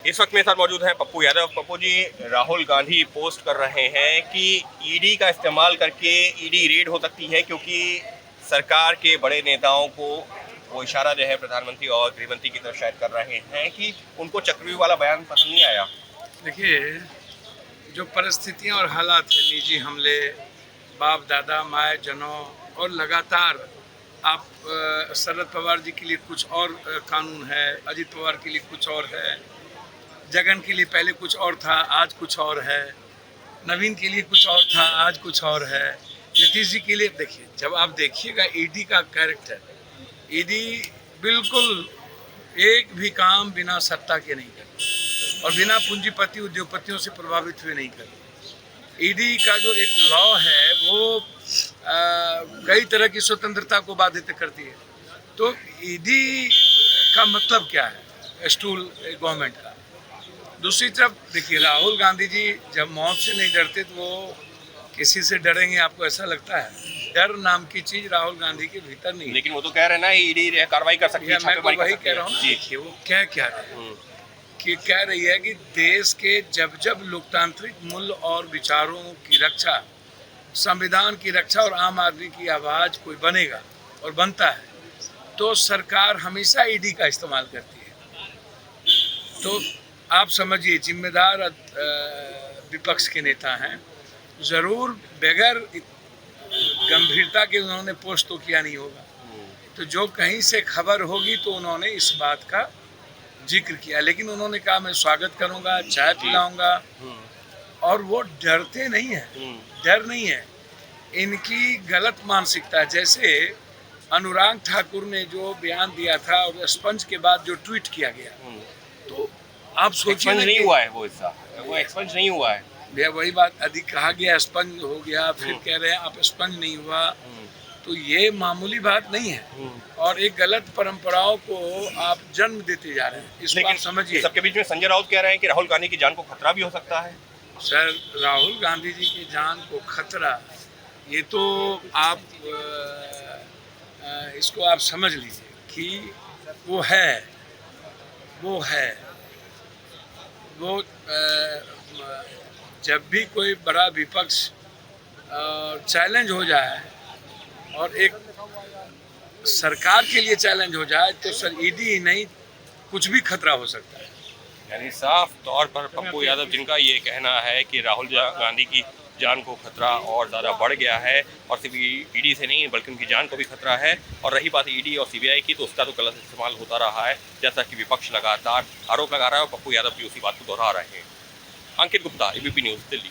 इस वक्त मेरे साथ मौजूद हैं पप्पू यादव। पप्पू जी, राहुल गांधी पोस्ट कर रहे हैं कि ईडी का इस्तेमाल करके ईडी रेड हो सकती है, क्योंकि सरकार के बड़े नेताओं को वो इशारा जो है प्रधानमंत्री और गृहमंत्री की तरफ शायद कर रहे हैं कि उनको चक्रव्यूह वाला बयान पसंद नहीं आया। देखिए, जो परिस्थितियां और हालात हैं, निजी हमले, बाप दादा माए जनों, और लगातार आप शरद पवार जी के लिए कुछ और कानून है, अजित पवार के लिए कुछ और है, जगन के लिए पहले कुछ और था, आज कुछ और है, नवीन के लिए कुछ और था, आज कुछ और है, नीतीश जी के लिए। देखिए, जब आप देखिएगा ईडी का कैरेक्टर, ईडी बिल्कुल एक भी काम बिना सत्ता के नहीं करती और बिना पूंजीपति उद्योगपतियों से प्रभावित हुए नहीं करती। ईडी का जो एक लॉ है वो कई तरह की स्वतंत्रता को बाधित करती है। तो ईडी का मतलब क्या है स्टूल गवर्नमेंट का। दूसरी तरफ देखिए, राहुल गांधी जी जब मौत से नहीं डरते तो वो किसी से डरेंगे, आपको ऐसा लगता है? डर नाम की चीज राहुल गांधी के भीतर नहीं है। लेकिन वो तो कह रहे हैं ना ईडी कार्रवाई कर सकती है। मैं वही कह रहा हूँ। देखिए, वो क्या रहे हैं कि कह रही है कि देश के जब जब लोकतांत्रिक मूल्य और विचारों की रक्षा, संविधान की रक्षा और आम आदमी की आवाज कोई बनेगा और बनता है तो सरकार हमेशा ईडी का इस्तेमाल करती है। तो आप समझिए, जिम्मेदार विपक्ष के नेता हैं, जरूर बगैर गंभीरता के उन्होंने पोस्ट तो किया नहीं होगा। तो जो कहीं से खबर होगी तो उन्होंने इस बात का जिक्र किया, लेकिन उन्होंने कहा मैं स्वागत करूंगा, चाय पिलाऊंगा, और वो डरते नहीं है। डर नहीं है, इनकी गलत मानसिकता। जैसे अनुराग ठाकुर ने जो बयान दिया था और स्पंज के बाद जो ट्वीट किया गया, तो आप सोचिए नहीं हुआ है वो हिस्सा, वो एक्सपंज नहीं हुआ है। वही बात अधिक कहा गया, स्पंज हो गया, फिर कह रहे हैं आप स्पंज नहीं हुआ। तो ये मामूली बात नहीं है और एक गलत परंपराओं को आप जन्म देते जा रहे हैं। इसको आप समझिए। सबके बीच में संजय राउत कह रहे हैं कि राहुल गांधी की जान को खतरा भी हो सकता है। सर, राहुल गांधी जी की जान को खतरा, ये तो आप इसको आप समझ लीजिए कि वो जब भी कोई बड़ा विपक्ष चैलेंज हो जाए और एक सरकार के लिए चैलेंज हो जाए तो सर ईडी ही नहीं, कुछ भी खतरा हो सकता है। यानी साफ तौर पर पप्पू यादव, जिनका ये कहना है कि राहुल गांधी की जान को खतरा और ज़्यादा बढ़ गया है, और सिर्फ ईडी से नहीं बल्कि उनकी जान को भी खतरा है। और रही बात ईडी और सीबीआई की, तो उसका तो गलत इस्तेमाल होता रहा है, जैसा कि विपक्ष लगातार आरोप लगा रहा है और पप्पू यादव भी उसी बात को दोहरा रहे हैं। अंकित गुप्ता, एबीपी न्यूज़, दिल्ली।